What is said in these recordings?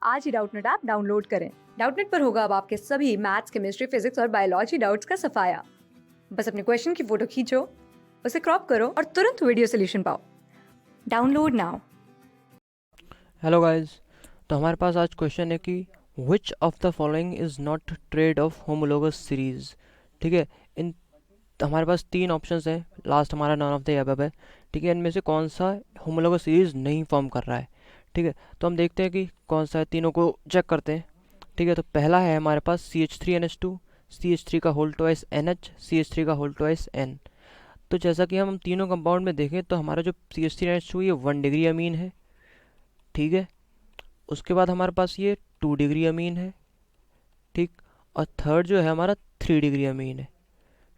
आज ही Doubtnut app download करें। Doubtnut पर होगा अब आपके सभी मैथ्स, केमिस्ट्री, फिजिक्स और बायोलॉजी डाउट्स का सफाया। बस अपने क्वेश्चन की फोटो खींचो, उसे क्रॉप करो और तुरंत वीडियो सोल्यूशन पाओ। Download now. हेलो गाइस, तो हमारे पास आज क्वेश्चन है कि which of the following is not trade off homologous series. ठीक है, इन हमारे पास तीन ऑप्शंस हैं, लास्ट हमारा नॉन ऑफ द अबव है। ठीक है, इनमें से कौन सा होमोलोगस सीरीज़ नहीं फॉर्म कर रहा है। ठीक है, तो हम देखते हैं कि कौन सा है, तीनों को चेक करते हैं। ठीक है, तो पहला है हमारे पास CH3NH2, CH3 का होल ट्वाइस NH, CH3 का होल ट्वाइस N। तो जैसा कि हम तीनों कंपाउंड में देखें तो हमारा जो CH3NH2 ये 1 डिग्री अमीन है। ठीक है, उसके बाद हमारे पास ये 2 डिग्री अमीन है। ठीक, और थर्ड जो है हमारा 3 डिग्री अमीन है।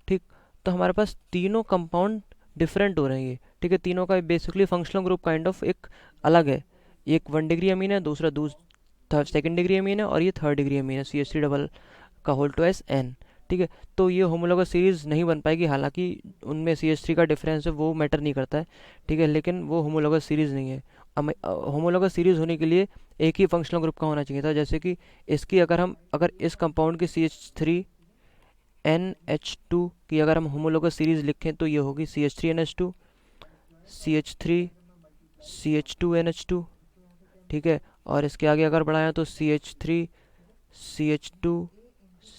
ठीक, तो हमारे पास तीनों कंपाउंड डिफरेंट हो रहे हैं। ठीक है, तीनों का basically functional group kind of एक अलग है। एक 1 डिग्री अमीन है, दूसरा सेकेंड डिग्री अमीन है, और ये थर्ड डिग्री अमीन है, CH3 डबल का होल ट्वाइस N। ठीक है, तो ये होमोलोगस सीरीज़ नहीं बन पाएगी, हालांकि उनमें CH3 का डिफरेंस है वो मैटर नहीं करता है। ठीक है, लेकिन वो होमोलोगस सीरीज़ नहीं है। होमोलोगस सीरीज़ होने के लिए एक ही फंक्शनल ग्रुप का होना चाहिए था। जैसे कि इसकी अगर इस कंपाउंड की CH3NH2 की अगर हम होमोलोगस सीरीज़ लिखें तो ये होगी CH3NH2, CH3 CH2NH2। ठीक है, और इसके आगे अगर बढ़ाएं तो CH3 CH2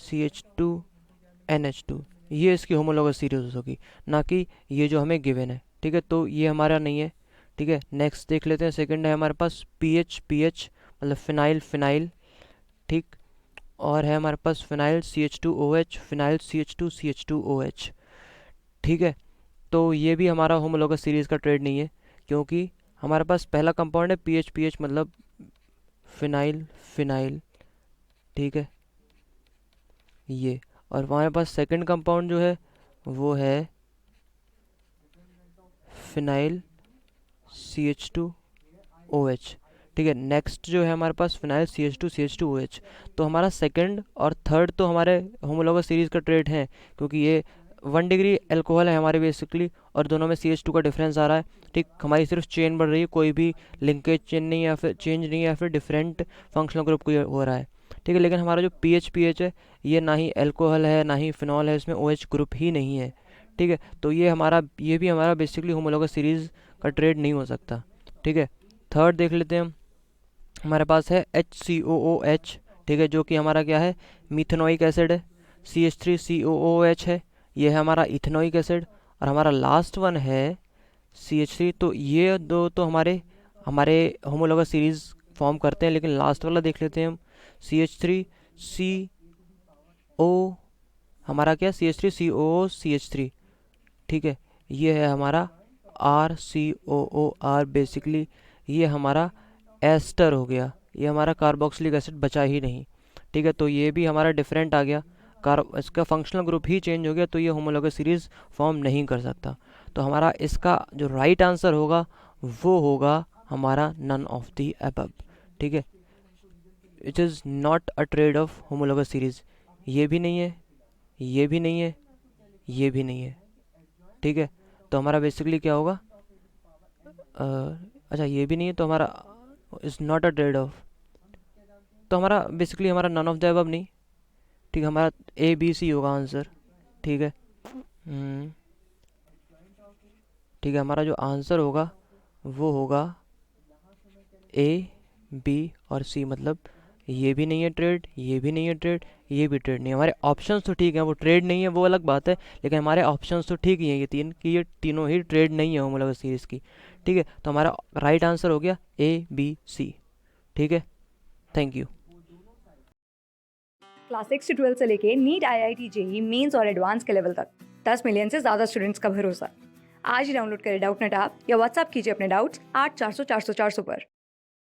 CH2NH2। ये इसकी होमोलोगस सीरीज होगी, ना कि ये जो हमें गिवन है। ठीक है, तो ये हमारा नहीं है। ठीक है, नेक्स्ट देख लेते हैं। सेकंड है हमारे पास PH मतलब फिनाइल फिनाइल। ठीक, और है हमारे पास फिनाइल CH2OH, फिनाइल CH2CH2OH। ठीक है, तो ये भी हमारा होमोलोगस सीरीज़ का ट्रेड नहीं है, क्योंकि हमारे पास पहला कंपाउंड है PH मतलब फिनाइल फिनाइल। ठीक है, ये, और हमारे पास सेकंड कंपाउंड जो है वो है फिनाइल CH2OH। ठीक है, नेक्स्ट जो है हमारे पास फिनाइल CH2CH2OH। तो हमारा सेकंड और थर्ड तो हमारे होमोलोगस सीरीज़ का ट्रेड है, क्योंकि ये 1 डिग्री अल्कोहल है हमारे बेसिकली, और दोनों में CH2 का डिफरेंस आ रहा है। ठीक, हमारी सिर्फ चेन बढ़ रही है, कोई भी लिंकेज चेन नहीं, या फिर चेंज नहीं है, या फिर डिफरेंट फंक्शनल ग्रुप को हो रहा है। ठीक है, लेकिन हमारा जो PH है ये ना ही अल्कोहल है ना ही फिनॉल है, इसमें OH ग्रुप ही नहीं है। ठीक है, तो ये भी हमारा बेसिकली होमोलोगस सीरीज़ का ट्रेड नहीं हो सकता। ठीक है, थर्ड देख लेते हैं हम। हमारे पास है HCOOH। ठीक है, जो कि हमारा क्या है, मिथेनोइक एसिड है। CH3COOH है, ये है हमारा इथेनोइक एसिड। और हमारा लास्ट वन है CH3। तो ये दो तो हमारे हमारे होमोलोगस सीरीज फॉर्म करते हैं, लेकिन लास्ट वाला देख लेते हैं हम। CH3CO, हमारा क्या, CH3COO CH3। ठीक है, ये है हमारा RCOOR बेसिकली, ये हमारा एस्टर हो गया, ये हमारा कार्बोक्सिलिक एसिड बचा ही नहीं। ठीक है, तो ये भी हमारा डिफरेंट आ गया, इसका फंक्शनल ग्रुप ही चेंज हो गया, तो ये होमोलोगस सीरीज फॉर्म नहीं कर सकता। तो हमारा इसका जो राइट आंसर होगा वो होगा हमारा नन ऑफ द अबव। ठीक है, it is not a trade off homologous series. ये भी नहीं है, ये भी नहीं है, ये भी नहीं है। ठीक है, तो हमारा बेसिकली क्या होगा, अच्छा ये भी नहीं है, तो हमारा is not a trade off, तो हमारा बेसिकली हमारा नन ऑफ द अबव नहीं। ठीक है, हमारा ABC होगा आंसर। ठीक है, ठीक है, हमारा जो आंसर होगा वो होगा A B और C। मतलब ये भी नहीं है ट्रेड, ये भी नहीं है ट्रेड, ये भी ट्रेड नहीं है। हमारे ऑप्शंस तो ठीक है, वो ट्रेड नहीं है वो अलग बात है, लेकिन हमारे ऑप्शंस तो ठीक ही हैं ये तीन, कि ये तीनों ही ट्रेड नहीं है होमोलोगस सीरीज़ की। ठीक है, तो हमारा राइट आंसर हो गया ABC। ठीक है, थैंक यू। क्लास 6 से 12 से लेके नीट, IIT, JEE मेंस और एडवांस के लेवल तक 10 मिलियन से ज्यादा स्टूडेंट्स का भरोसा। आज ही डाउनलोड करें डाउटनेट ऐप या व्हाट्सएप कीजिए अपने डाउट्स 8400 400 400 पर।